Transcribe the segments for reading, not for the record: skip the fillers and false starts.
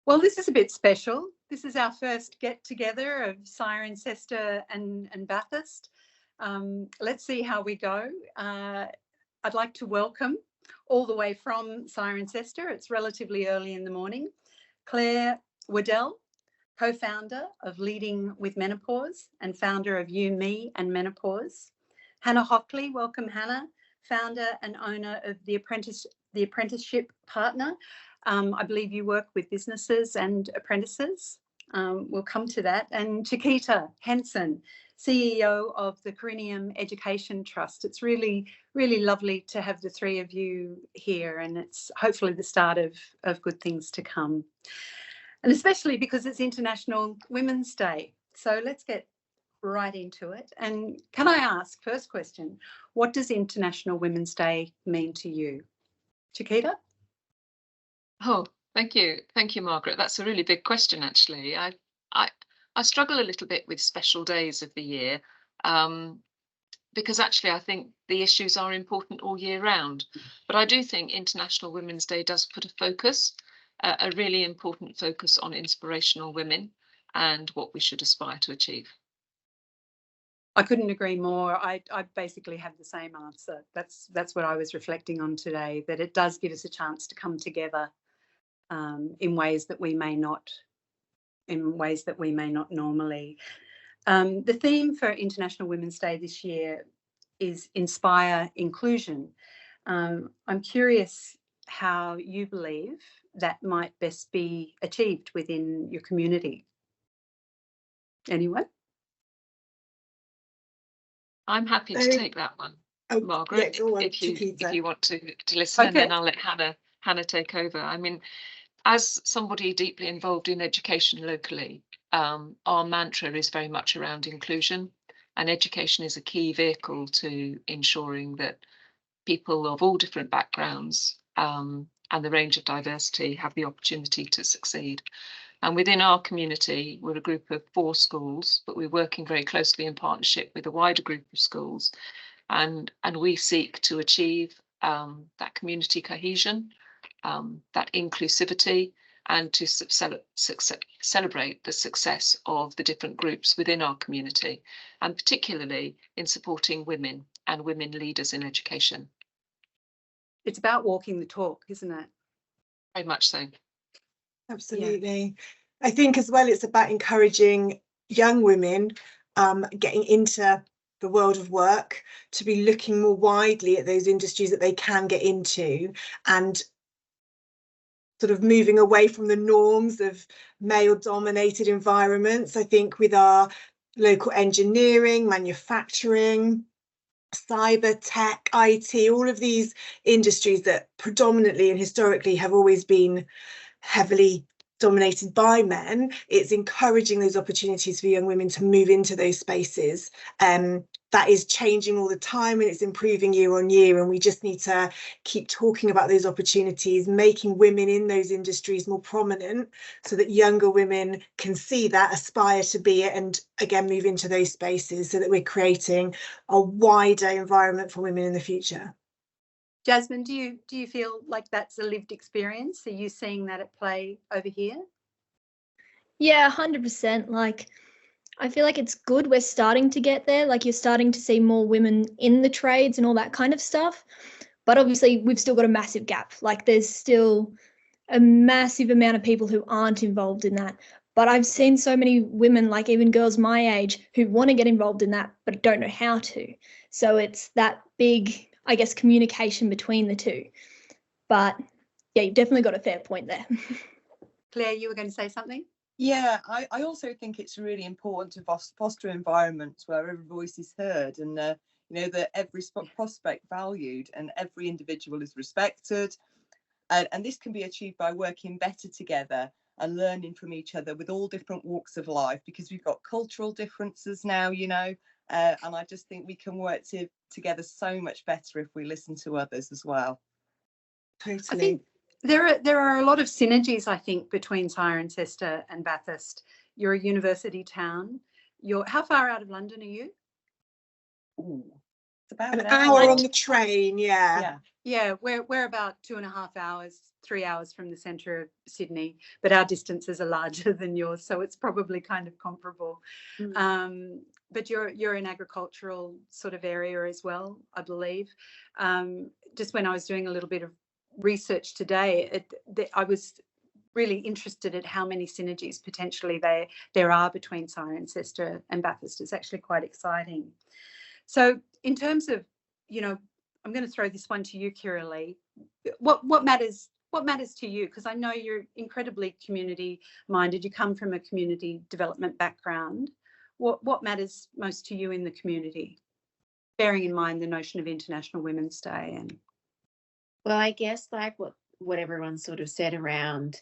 Well, this is a bit special. This is our first get-together of Cirencester and Bathurst. Let's see how we go. I'd like to welcome, all the way from Cirencester, it's relatively early in the morning, Claire Waddell, co-founder of Leading with Menopause and founder of You, Me and Menopause. Hannah Hockley, welcome Hannah, founder and owner of The Apprenticeship Partner. I believe you work with businesses and apprentices. We'll come to that. And Chiquita Henson, CEO of the Corinium Education Trust. It's really, really lovely to have the three of you here, and it's hopefully the start of good things to come. And especially because it's International Women's Day. So let's get right into it. And can I ask, first question, what does International Women's Day mean to you? Chiquita? Oh, thank you. Thank you, Margaret. That's a really big question, actually. I struggle a little bit with special days of the year because actually I think the issues are important all year round. But I do think International Women's Day does put a focus, a really important focus on inspirational women and what we should aspire to achieve. I couldn't agree more. I basically have the same answer. That's what I was reflecting on today, that it does give us a chance to come together in ways that we may not normally. The theme for International Women's Day this year is Inspire Inclusion. I'm curious how you believe that might best be achieved within your community. Anyone? I'm happy to take that one, Margaret, yeah, go on, if you want to listen, okay. And then I'll let Hannah take over. I mean, as somebody deeply involved in education locally, our mantra is very much around inclusion, and education is a key vehicle to ensuring that people of all different backgrounds and the range of diversity have the opportunity to succeed. And within our community, we're a group of 4 schools, but we're working very closely in partnership with a wider group of schools. And we seek to achieve that community cohesion, that inclusivity, and to celebrate the success of the different groups within our community, and particularly in supporting women and women leaders in education. It's about walking the talk, isn't it? Very much so. Absolutely. Yeah. I think as well it's about encouraging young women getting into the world of work to be looking more widely at those industries that they can get into and sort of moving away from the norms of male-dominated environments. I think with our local engineering, manufacturing, cyber, tech, IT, all of these industries that predominantly and historically have always been heavily dominated by men, it's encouraging those opportunities for young women to move into those spaces. That is changing all the time and it's improving year on year, and we just need to keep talking about those opportunities, making women in those industries more prominent so that younger women can see that, aspire to be it, and again move into those spaces so that we're creating a wider environment for women in the future. Jasmine, do you feel like that's a lived experience? Are you seeing that at play over here? Yeah, 100%. Like, I feel like it's good we're starting to get there. Like, you're starting to see more women in the trades and all that kind of stuff. But obviously, we've still got a massive gap. Like, there's still a massive amount of people who aren't involved in that. But I've seen so many women, like even girls my age, who want to get involved in that but don't know how to. So it's that big, I guess, communication between the two. But yeah, you've definitely got a fair point there. Claire, you were going to say something? Yeah, I also think it's really important to foster environments where every voice is heard, and that every prospect valued and every individual is respected. And this can be achieved by working better together and learning from each other with all different walks of life, because we've got cultural differences now, and I just think we can work together so much better if we listen to others as well. Totally. I think there are a lot of synergies, I think, between Cirencester and Bathurst. You're a university town. How far out of London are you? Ooh, it's about an hour on the train, yeah. Yeah, we're about 2.5 hours, 3 hours from the centre of Sydney, but our distances are larger than yours, so it's probably kind of comparable. But you're an agricultural sort of area as well, I believe. Just when I was doing a little bit of research today, I was really interested at how many synergies potentially there are between Cirencester and Bathurst. It's actually quite exciting. So in terms of, you know, I'm going to throw this one to you, Kira-Lee. What matters to you? Because I know you're incredibly community minded. You come from a community development background. What matters most to you in the community, bearing in mind the notion of International Women's Day? And well, I guess like what everyone sort of said around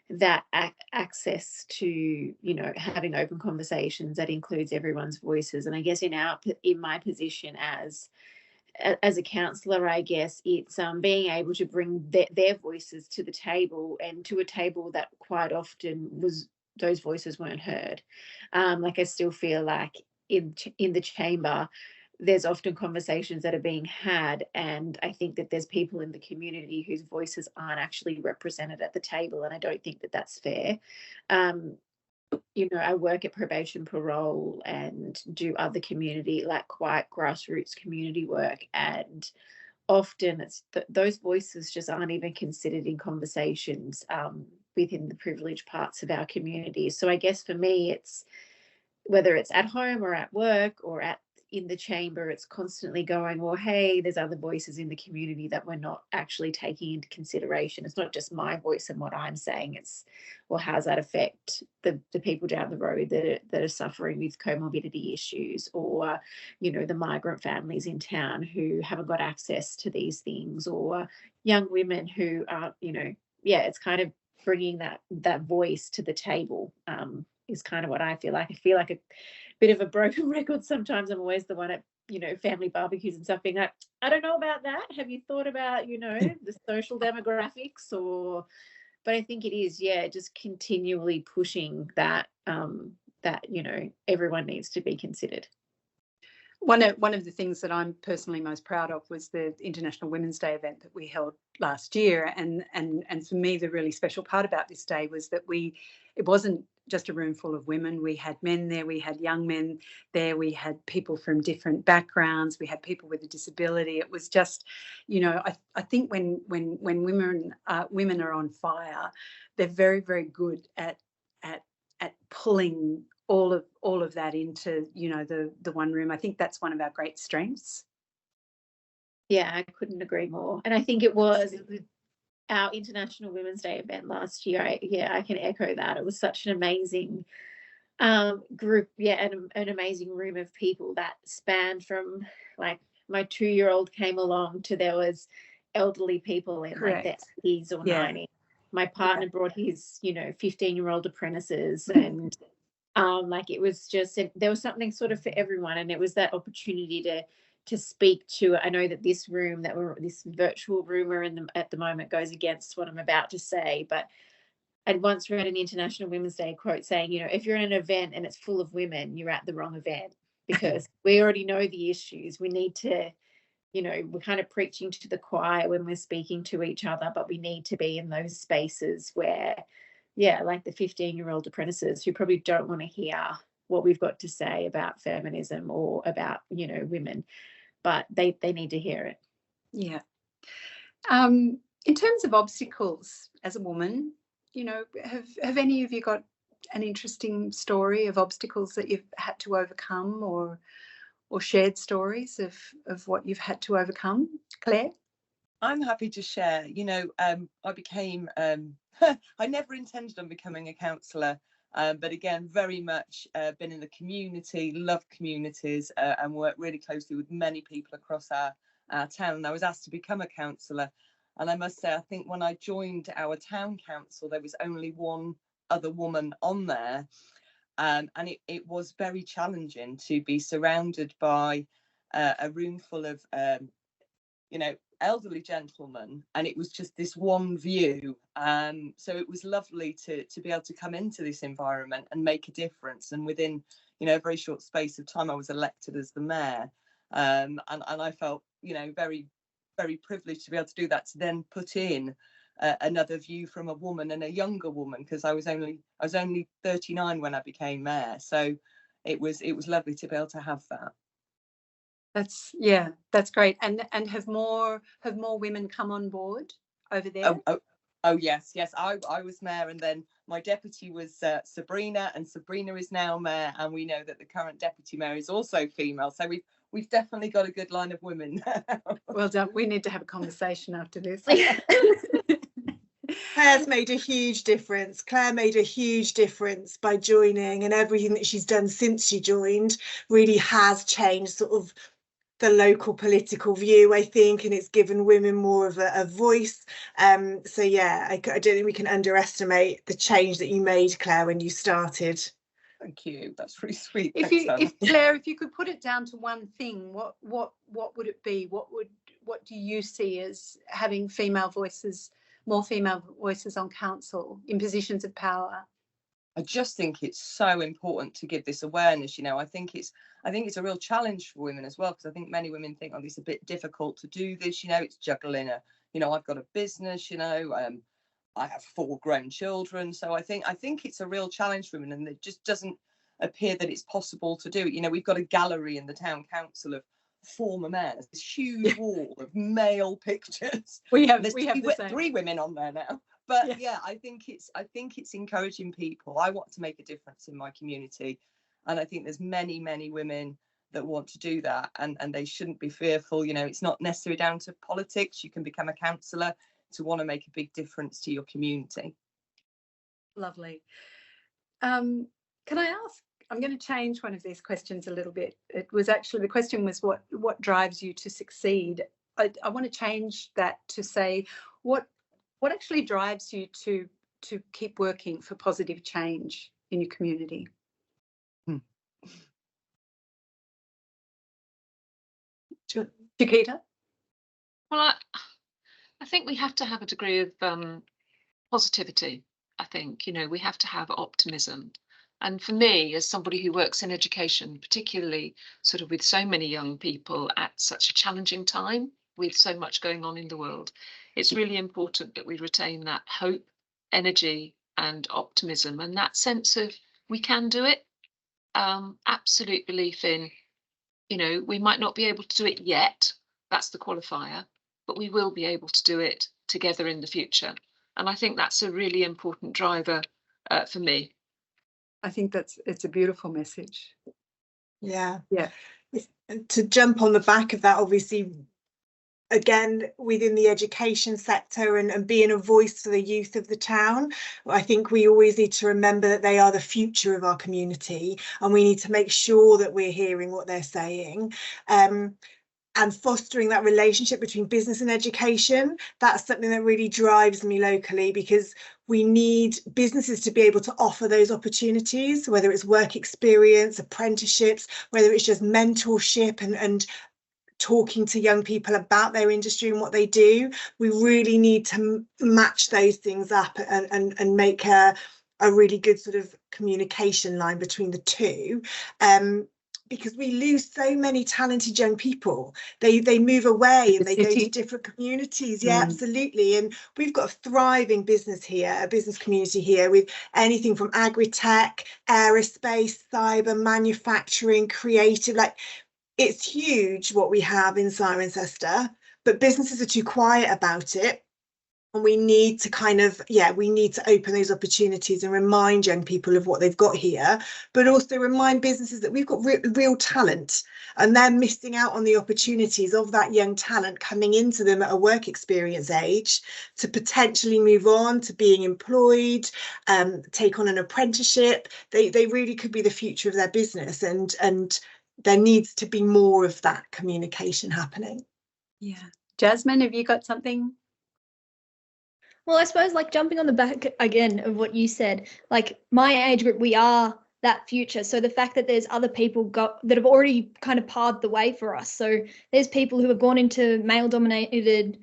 that access to, you know, having open conversations that includes everyone's voices. And I guess in my position as a counsellor, I guess it's being able to bring their voices to the table, and to a table that quite often those voices weren't heard. Like I still feel like in the chamber, there's often conversations that are being had, and I think that there's people in the community whose voices aren't actually represented at the table, and I don't think that that's fair. You know, I work at probation parole and do other community, like quite grassroots community work, and often it's those voices just aren't even considered in conversations within the privileged parts of our community. So I guess for me, it's whether it's at home or at work or in the chamber, it's constantly going, well, hey, there's other voices in the community that we're not actually taking into consideration. It's not just my voice and what I'm saying. It's, well, how does that affect the people down the road that are suffering with comorbidity issues, or, you know, the migrant families in town who haven't got access to these things, or young women who are, you know, yeah, it's kind of bringing that voice to the table is kind of what I feel like. I feel like a bit of a broken record sometimes. I'm always the one at, you know, family barbecues and stuff being like, I don't know about that. Have you thought about, you know, the social demographics? But I think it is, yeah, just continually pushing that, that, you know, everyone needs to be considered. One of the things that I'm personally most proud of was the International Women's Day event that we held last year. And for me, the really special part about this day was that it wasn't just a room full of women. We had men there, we had young men there, we had people from different backgrounds, we had people with a disability. It was just, you know, I think when women are on fire, they're very, very good at pulling all of that into, you know, the one room. I think that's one of our great strengths. Yeah, I couldn't agree more. And I think it was our International Women's Day event last year. I can echo that. It was such an amazing group, and an amazing room of people that spanned from, like, my 2-year-old came along to there was elderly people in like their 80s or 90s. My partner brought his, you know, 15-year-old apprentices, and like it was just, there was something sort of for everyone, and it was that opportunity to speak to. I know that this virtual room we're in at the moment goes against what I'm about to say, but I'd once read an International Women's Day quote saying, you know, if you're in an event and it's full of women, you're at the wrong event, because we already know the issues. We need to, you know, we're kind of preaching to the choir when we're speaking to each other, but we need to be in those spaces where, yeah, like the 15-year-old apprentices who probably don't want to hear what we've got to say about feminism or about, you know, women, but they need to hear it. Yeah. In terms of obstacles as a woman, you know, have any of you got an interesting story of obstacles that you've had to overcome, or shared stories of what you've had to overcome? Claire? I'm happy to share. You know, I became, I never intended on becoming a counsellor, but again, very much been in the community, love communities, and work really closely with many people across our town. And I was asked to become a counsellor. And I must say, I think when I joined our town council, there was only one other woman on there. And it was very challenging to be surrounded by a room full of, you know, elderly gentlemen, and it was just this one view. So it was lovely to be able to come into this environment and make a difference. And within, you know, a very short space of time, I was elected as the mayor. And I felt, you know, very very privileged to be able to do that, to then put in another view from a woman, and a younger woman, because I was only 39 when I became mayor. So it was lovely to be able to have that. That's great. And have more women come on board over there? Oh yes. I was mayor, and then my deputy was Sabrina, and Sabrina is now mayor, and we know that the current deputy mayor is also female. So we've definitely got a good line of women. Well done. We need to have a conversation after this. Claire's made a huge difference. Claire made a huge difference by joining, and everything that she's done since she joined really has changed sort of the local political view, I think, and it's given women more of a voice. So yeah, I don't think we can underestimate the change that you made, Claire, when you started. Thank you. That's really sweet. Claire, if you could put it down to one thing, what would it be? What do you see as having more female voices on council in positions of power? I just think it's so important to give this awareness. I think it's a real challenge for women as well, because I think many women think, oh, it's a bit difficult to do this. It's juggling I've got a business. I have 4 grown children, so I think it's a real challenge for women, and it just doesn't appear that it's possible to do it. We've got a gallery in the town council of former mayors, this huge wall of male pictures. We have 3 women on there now. But yeah, I think it's encouraging people. I want to make a difference in my community, and I think there's many women that want to do that, and they shouldn't be fearful. It's not necessarily down to politics. You can become a councillor to want to make a big difference to your community. Lovely. Can I ask? I'm going to change one of these questions a little bit. It was actually, the question was what drives you to succeed. I want to change that to say what actually drives you to keep working for positive change in your community? Chiquita? Well, I think we have to have a degree of positivity. I think, we have to have optimism. And for me, as somebody who works in education, particularly sort of with so many young people at such a challenging time, with so much going on in the world, it's really important that we retain that hope, energy and optimism, and that sense of we can do it. Absolute belief in, we might not be able to do it yet, that's the qualifier, but we will be able to do it together in the future. And I think that's a really important driver for me. I think it's a beautiful message. Yeah. To jump on the back of that, obviously, again, within the education sector and being a voice for the youth of the town, I think we always need to remember that they are the future of our community, and we need to make sure that we're hearing what they're saying. And fostering that relationship between business and education, that's something that really drives me locally, because we need businesses to be able to offer those opportunities, whether it's work experience, apprenticeships, whether it's just mentorship and talking to young people about their industry and what they do. We really need to match those things up and make a really good sort of communication line between the two. Because we lose so many talented young people. They move away and they go to different communities. Yeah, absolutely. And we've got a thriving business here, a business community here, with anything from agri-tech, aerospace, cyber, manufacturing, creative. Like, it's huge what we have in Cirencester, but businesses are too quiet about it. And we need to we need to open those opportunities and remind young people of what they've got here, but also remind businesses that we've got real talent, and they're missing out on the opportunities of that young talent coming into them at a work experience age to potentially move on to being employed, take on an apprenticeship. They really could be the future of their business, and there needs to be more of that communication happening. Yeah. Jasmine, have you got something? Well, I suppose, like, jumping on the back again of what you said, like, my age group, we are that future. So the fact that there's other people that have already kind of paved the way for us. So there's people who have gone into male-dominated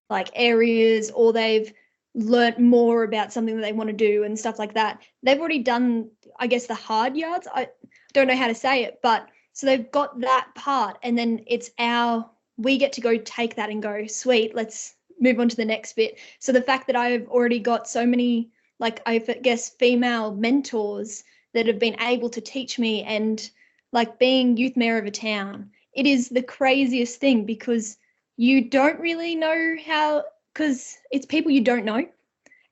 like areas, or they've learnt more about something that they want to do and stuff like that. They've already done, I guess, the hard yards. I don't know how to say it, but so they've got that part, and then it's our we get to go take that and go, sweet, let's move on to the next bit. So the fact that I've already got so many, like, I guess, female mentors that have been able to teach me, and like being youth mayor of a town, it is the craziest thing, because you don't really know how, because it's people you don't know.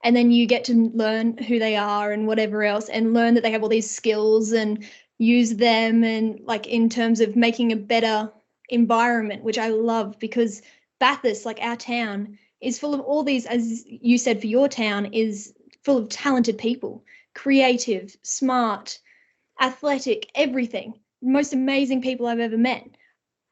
And then you get to learn who they are and whatever else, and learn that they have all these skills and use them, and like in terms of making a better environment, which I love, because Bathurst, like our town, is full of all these, as you said, for your town, is full of talented people, creative, smart, athletic, everything. Most amazing people I've ever met.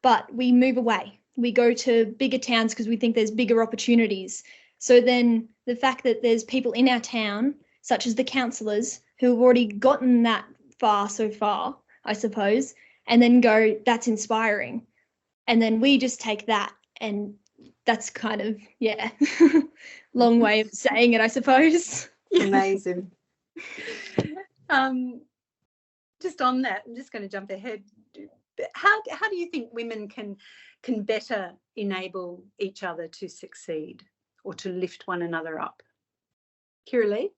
But we move away. We go to bigger towns because we think there's bigger opportunities. So then the fact that there's people in our town, such as the councillors, who have already gotten that far so far, I suppose, and then go, that's inspiring. And then we just take that, and that's kind of, yeah, long way of saying it, I suppose. Amazing. Just on that, I'm just going to jump ahead. How do you think women can better enable each other to succeed, or to lift one another up? Kiralee?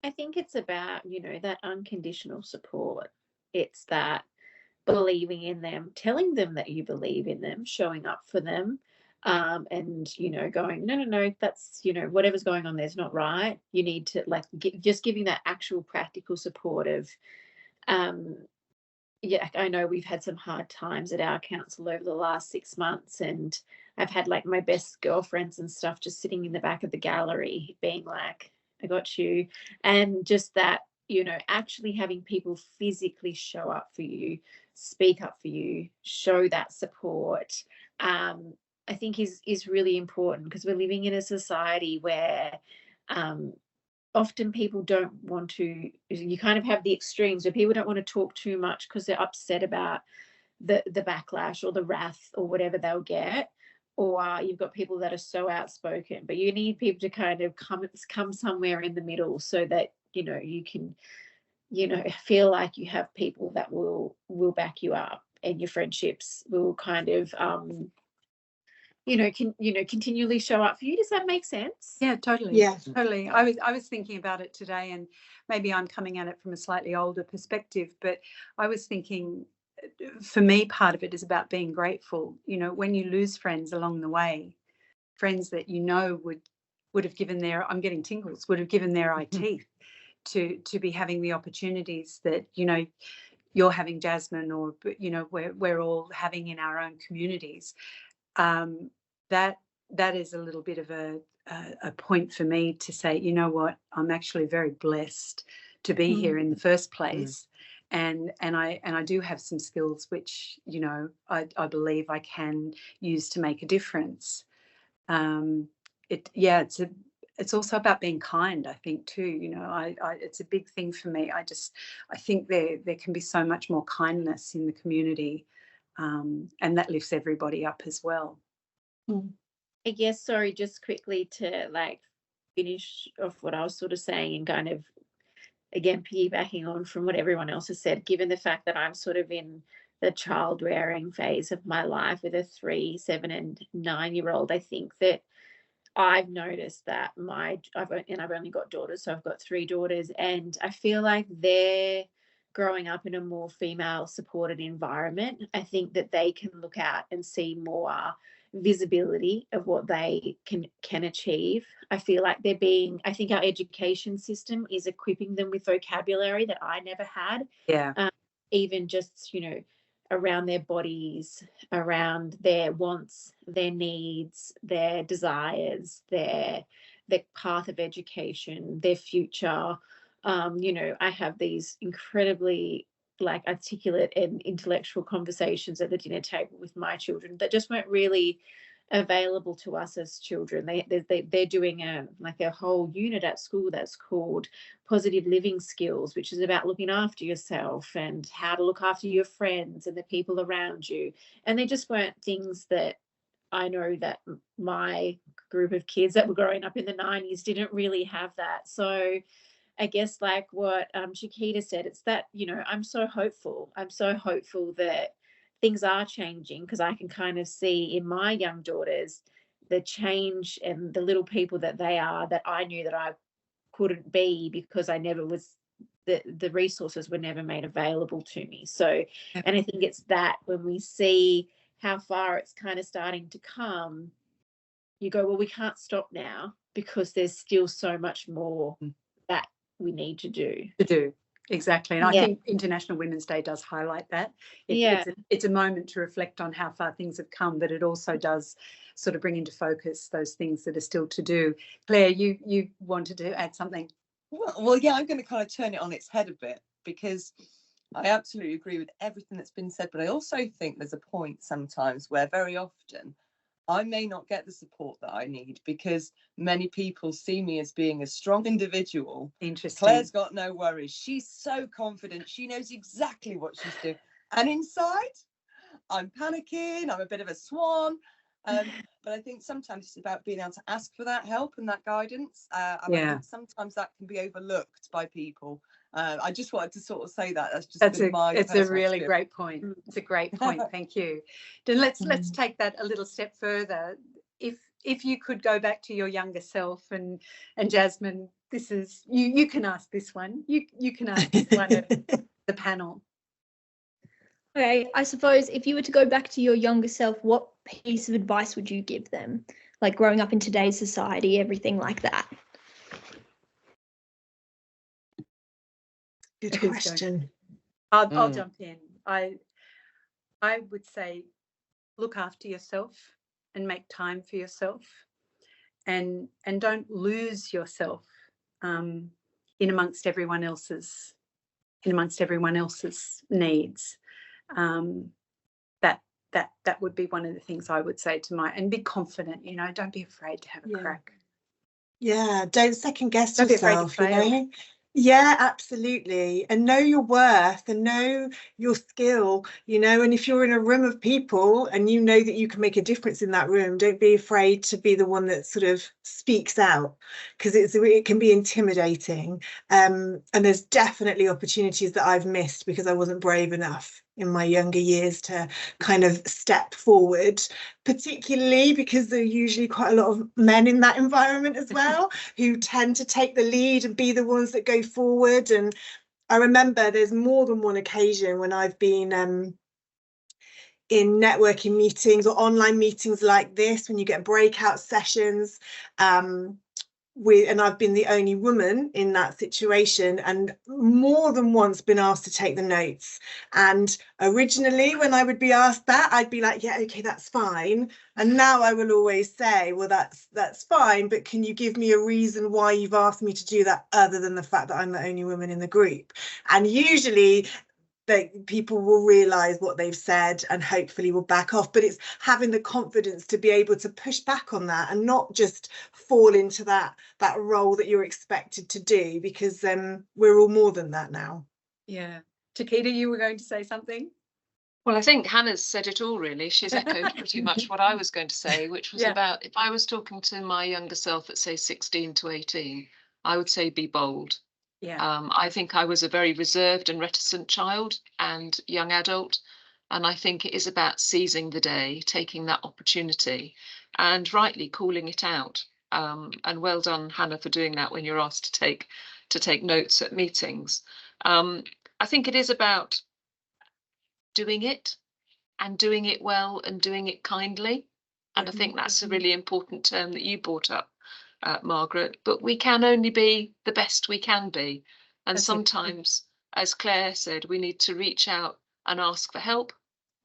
I think it's about, that unconditional support. It's that believing in them, telling them that you believe in them, showing up for them, and, going, no, that's, whatever's going on there's not right. You need to, like, just giving that actual practical support of, yeah, I know we've had some hard times at our council over the last 6 months, and I've had like my best girlfriends and stuff just sitting in the back of the gallery being like, I got you. And just that, actually having people physically show up for you, speak up for you, show that support, I think is really important, because we're living in a society where often people don't want to, you kind of have the extremes where people don't want to talk too much because they're upset about the backlash or the wrath or whatever they'll get, or you've got people that are so outspoken, but you need people to kind of come somewhere in the middle, so that you can feel like you have people that will back you up, and your friendships will kind of continually show up for you. Does that make sense? Yeah, totally. Yeah, totally. I was thinking about it today, and maybe I'm coming at it from a slightly older perspective, but I was thinking, for me, part of it is about being grateful. When you lose friends along the way, friends that would have given their, I'm getting tingles, would have given their eye teeth to be having the opportunities that you're having, Jasmine, or we're all having in our own communities. That is a little bit of a point for me to say, you know what, I'm actually very blessed to be here in the first place. And I do have some skills which I believe I can use to make a difference. It's also about being kind, I think, too. It's a big thing for me. I think there can be so much more kindness in the community, and that lifts everybody up as well. I guess, sorry, just quickly to like finish off what I was sort of saying, and kind of again piggybacking on from what everyone else has said, given the fact that I'm sort of in the child rearing phase of my life with a 3, 7 and 9-year-old, I think that I've noticed that I've only got daughters, so I've got 3 daughters, and I feel like they're growing up in a more female supported environment. I think that they can look out and see more visibility of what they can achieve. I feel like I think our education system is equipping them with vocabulary that I never had. Yeah. Even just, around their bodies, around their wants, their needs, their desires, their path of education, their future. I have these incredibly like articulate and intellectual conversations at the dinner table with my children that just weren't really available to us as children. They're doing a whole unit at school that's called positive living skills, which is about looking after yourself and how to look after your friends and the people around you. And they just weren't things that I know that my group of kids that were growing up in the 90s didn't really have that. So I guess like what Chiquita said, it's that, I'm so hopeful. I'm so hopeful that things are changing, because I can kind of see in my young daughters the change and the little people that they are, that I knew that I couldn't be because I never was, the resources were never made available to me. So, and I think it's that when we see how far it's kind of starting to come, you go, well, we can't stop now, because there's still so much more that we need to do. Exactly. And I think International Women's Day does highlight that. It's a moment to reflect on how far things have come, but it also does sort of bring into focus those things that are still to do. Claire, you wanted to add something? Well, yeah, I'm going to kind of turn it on its head a bit, because I absolutely agree with everything that's been said, but I also think there's a point sometimes where very often I may not get the support that I need, because many people see me as being a strong individual. Interesting. Claire's got no worries. She's so confident. She knows exactly what she's doing. And inside, I'm panicking. I'm a bit of a swan. But I think sometimes it's about being able to ask for that help and that guidance. I think sometimes that can be overlooked by people. I just wanted to sort of say that. It's a really great point. It's a great point. Thank you. Then let's take that a little step further. If you could go back to your younger self, and Jasmine, this is you can ask this one. You can ask this one of the panel. Okay, I suppose if you were to go back to your younger self, what piece of advice would you give them? Like growing up in today's society, everything like that. Good question. I'll jump in. I would say look after yourself and make time for yourself, and don't lose yourself in amongst everyone else's needs. That would be one of the things I would say to and be confident, don't be afraid to have a crack. Yeah, don't second guess don't yourself, be afraid to fail. Yeah, absolutely. And know your worth and know your skill, and if you're in a room of people and you know that you can make a difference in that room, don't be afraid to be the one that sort of speaks out, because it can be intimidating. And there's definitely opportunities that I've missed because I wasn't brave enough in my younger years to kind of step forward, particularly because there are usually quite a lot of men in that environment as well who tend to take the lead and be the ones that go forward. And I remember there's more than one occasion when I've been in networking meetings or online meetings like this, when you get breakout sessions, and I've been the only woman in that situation, and more than once been asked to take the notes. And originally, when I would be asked that, I'd be like, yeah, okay, that's fine. And now I will always say, well, that's fine, but can you give me a reason why you've asked me to do that, other than the fact that I'm the only woman in the group? And usually that people will realize what they've said and hopefully will back off, but it's having the confidence to be able to push back on that and not just fall into that role that you're expected to do, because we're all more than that now. Yeah. Chiquita, you were going to say something? Well, I think Hannah's said it all, really. She's echoed pretty much what I was going to say, which was about, if I was talking to my younger self at, say, 16 to 18, I would say be bold. Yeah. I think I was a very reserved and reticent child and young adult. And I think it is about seizing the day, taking that opportunity and rightly calling it out. And well done, Hannah, for doing that when you're asked to take notes at meetings. I think it is about doing it and doing it well and doing it kindly. And I think that's a really important term that you brought up, Margaret, but we can only be the best we can be. And sometimes, as Claire said, we need to reach out and ask for help.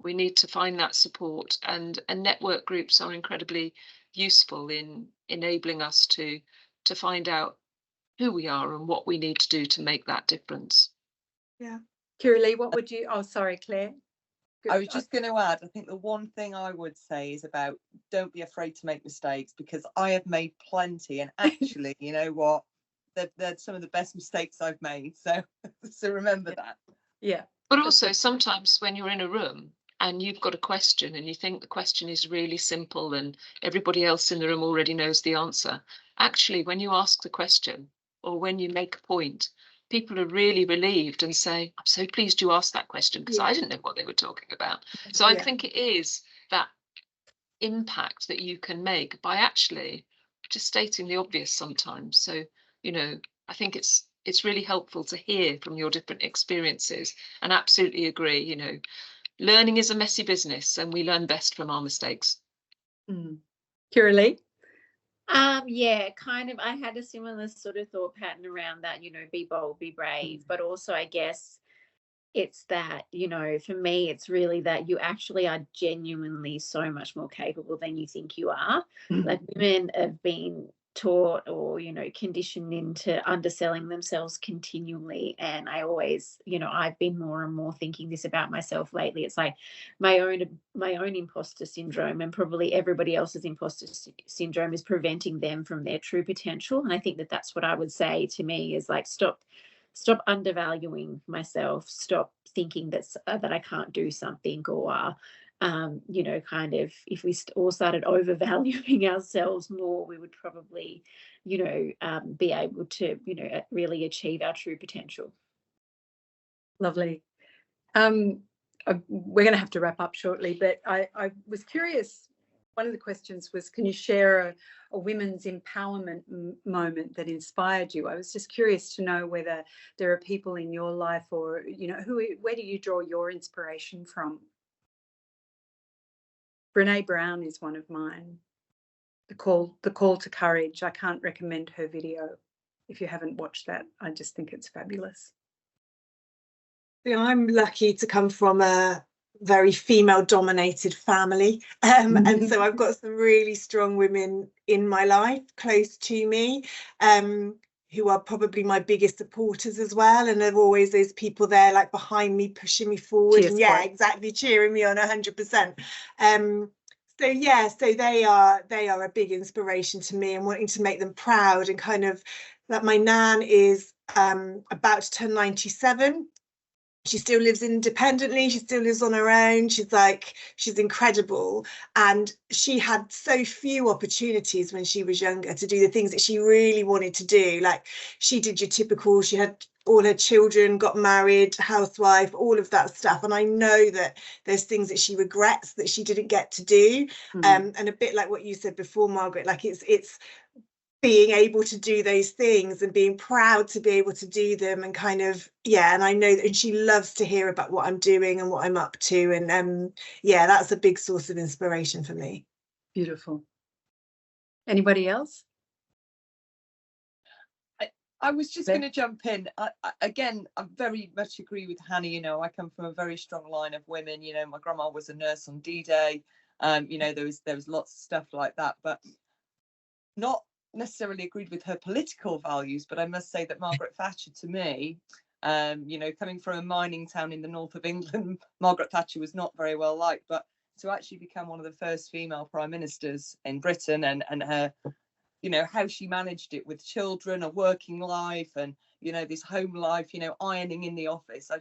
We need to find that support, and network groups are incredibly useful in enabling us to find out who we are and what we need to do to make that difference. Yeah. Kiralee, what would you, sorry, Claire. Good. I was just going to add, I think the one thing I would say is about don't be afraid to make mistakes, because I have made plenty, and actually, you know what, they're some of the best mistakes I've made. So remember that. Yeah. But also sometimes when you're in a room and you've got a question and you think the question is really simple and everybody else in the room already knows the answer, actually, when you ask the question or when you make a point, people are really relieved and say, I'm so pleased you asked that question, because I didn't know what they were talking about. So I think it is that impact that you can make by actually just stating the obvious sometimes. So, you know, I think it's really helpful to hear from your different experiences, and absolutely agree, you know, learning is a messy business and we learn best from our mistakes. Kiralee? Yeah, kind of. I had a similar sort of thought pattern around that, you know, be bold, be brave, but also I guess it's that, you know, for me, it's really that you actually are genuinely so much more capable than you think you are. Like, women have been taught or, you know, conditioned into underselling themselves continually. And I always, you know, I've been more and more thinking this about myself lately. It's like my own imposter syndrome, and probably everybody else's imposter syndrome is preventing them from their true potential. And I think that that's what I would say to me is like, stop undervaluing myself, stop thinking that I can't do something, or you know, kind of, if we all started overvaluing ourselves more, we would probably, you know, be able to, you know, really achieve our true potential. Lovely. We're going to have to wrap up shortly, but I was curious. One of the questions was, can you share a women's empowerment moment that inspired you? I was just curious to know whether there are people in your life, or, you know, where do you draw your inspiration from? Brene Brown is one of mine. The Call to Courage. I can't recommend her video if you haven't watched that. I just think it's fabulous. Yeah, I'm lucky to come from a very female dominated family, and so I've got some really strong women in my life close to me, who are probably my biggest supporters as well, and there are always those people there like behind me pushing me forward. Cheers, and exactly, cheering me on 100%. So yeah, so they are a big inspiration to me, and wanting to make them proud, and kind of that my nan is about to turn 97. She still lives independently, she still lives on her own, she's incredible, and she had so few opportunities when she was younger to do the things that she really wanted to do. Like, she did your typical, she had all her children, got married, housewife, all of that stuff, and I know that there's things that she regrets that she didn't get to do. And a bit like what you said before, Margaret, like it's being able to do those things and being proud to be able to do them, and kind of, and I know that, and she loves to hear about what I'm doing and what I'm up to, and that's a big source of inspiration for me. Beautiful. Anybody else? I was just going to jump in. Again, I very much agree with Hannah. You know, I come from a very strong line of women. You know, my grandma was a nurse on D-Day. You know, there was lots of stuff like that, but not necessarily agreed with her political values. But I must say that Margaret Thatcher, to me, you know, coming from a mining town in the north of England, Margaret Thatcher was not very well liked, but to actually become one of the first female prime ministers in Britain, and her, you know, how she managed it with children, a working life, and, you know, this home life, you know, ironing in the office. I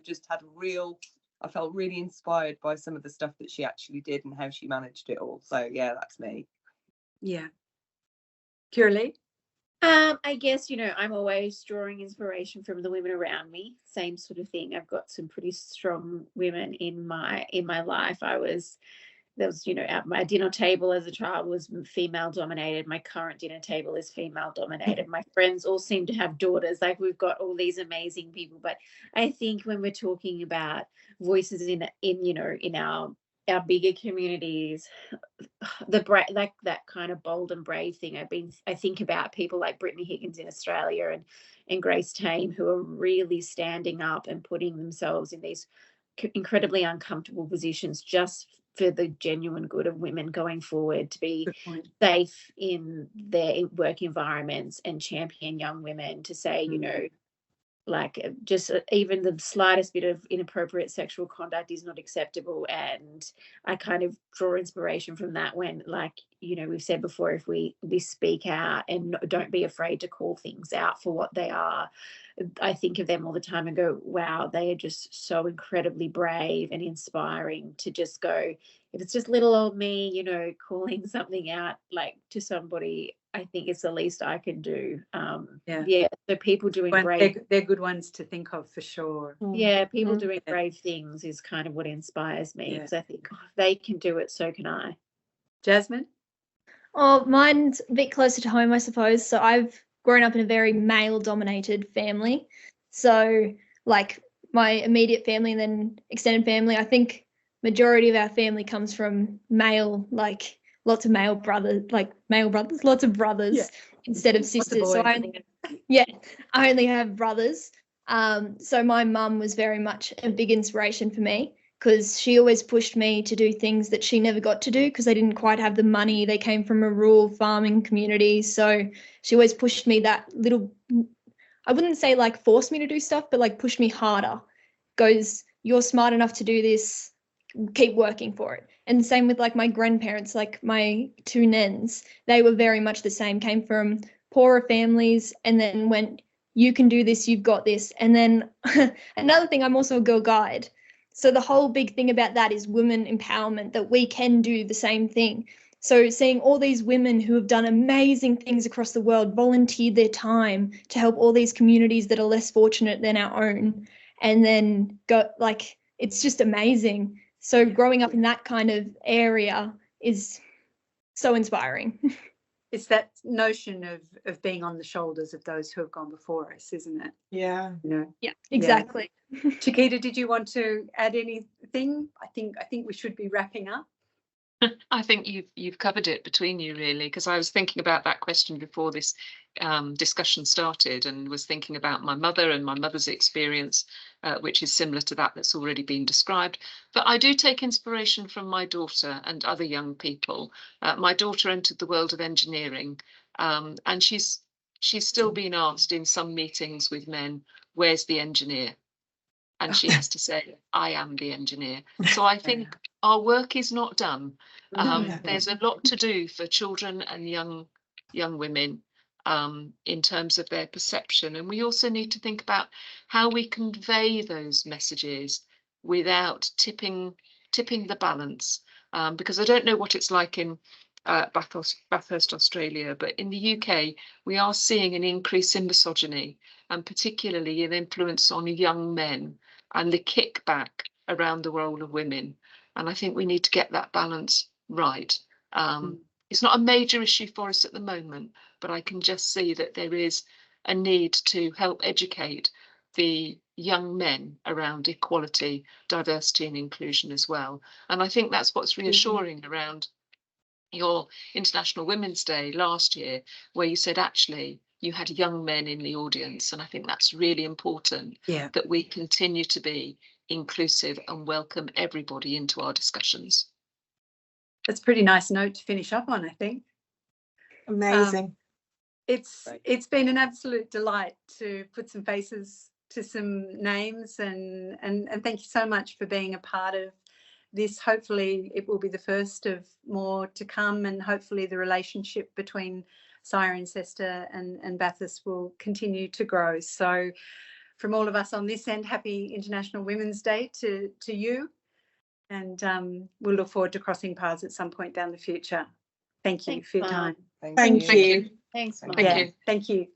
felt really inspired by some of the stuff that she actually did and how she managed it all. So yeah, that's me. Yeah. Kiralee? I guess, you know, I'm always drawing inspiration from the women around me. Same sort of thing. I've got some pretty strong women in my life. There was, you know, at my dinner table as a child was female dominated. My current dinner table is female dominated. My friends all seem to have daughters. Like, we've got all these amazing people. But I think when we're talking about voices in you know, in our bigger communities, like that kind of bold and brave thing. I think about people like Brittany Higgins in Australia, and Grace Tame, who are really standing up and putting themselves in these incredibly uncomfortable positions just for the genuine good of women going forward, to be safe in their work environments and champion young women, to say, you know, like, just even the slightest bit of inappropriate sexual conduct is not acceptable. And I kind of draw inspiration from that, when, like, you know, we've said before, if we speak out and don't be afraid to call things out for what they are. I think of them all the time and go, wow, they are just so incredibly brave and inspiring, to just go, if it's just little old me, you know, calling something out like to somebody, I think it's the least I can do. Yeah. So people doing great. They're good ones to think of for sure. Yeah, people doing brave things is kind of what inspires me, because I think, oh, if they can do it, so can I. Jasmine? Oh, mine's a bit closer to home, I suppose. So I've grown up in a very male-dominated family. So, like, my immediate family and then extended family, I think majority of our family comes from male, like lots of lots of brothers instead of sisters. So I only have brothers. So my mum was very much a big inspiration for me, because she always pushed me to do things that she never got to do because they didn't quite have the money. They came from a rural farming community. So she always pushed me that little, I wouldn't say like force me to do stuff, but like push me harder. Goes, you're smart enough to do this, keep working for it. And same with like my grandparents, like my two nens, they were very much the same, came from poorer families and then went, you can do this, you've got this. And then another thing, I'm also a girl guide. So the whole big thing about that is women empowerment, that we can do the same thing. So seeing all these women who have done amazing things across the world, volunteered their time to help all these communities that are less fortunate than our own, and then go, like, it's just amazing. So growing up in that kind of area is so inspiring. It's that notion of being on the shoulders of those who have gone before us, isn't it? Yeah. You know? Yeah, exactly. Chiquita, did you want to add anything? I think we should be wrapping up. I think you've covered it between you, really, because I was thinking about that question before this discussion started, and was thinking about my mother and my mother's experience, which is similar to that's already been described. But I do take inspiration from my daughter and other young people. My daughter entered the world of engineering, and she's still been asked in some meetings with men, where's the engineer? And she has to say, I am the engineer. So I think our work is not done. There's a lot to do for children and young women in terms of their perception. And we also need to think about how we convey those messages without tipping the balance. Because I don't know what it's like in Bathurst, Australia, but in the UK, we are seeing an increase in misogyny, and particularly an influence on young men, and the kickback around the role of women. And I think we need to get that balance right. It's not a major issue for us at the moment, but I can just see that there is a need to help educate the young men around equality, diversity and inclusion as well. And I think that's what's reassuring around your International Women's Day last year, where you said actually you had young men in the audience. And I think that's really important, that we continue to be inclusive and welcome everybody into our discussions. That's a pretty nice note to finish up on, I think. Amazing. It's been an absolute delight to put some faces to some names, and thank you so much for being a part of this. Hopefully it will be the first of more to come, and hopefully the relationship between Cirencester and Bathurst will continue to grow. So from all of us on this end, happy International Women's Day to you, and we'll look forward to crossing paths at some point down the future. Thank you for your time. Thank you. Thanks. Thank you. Thank you.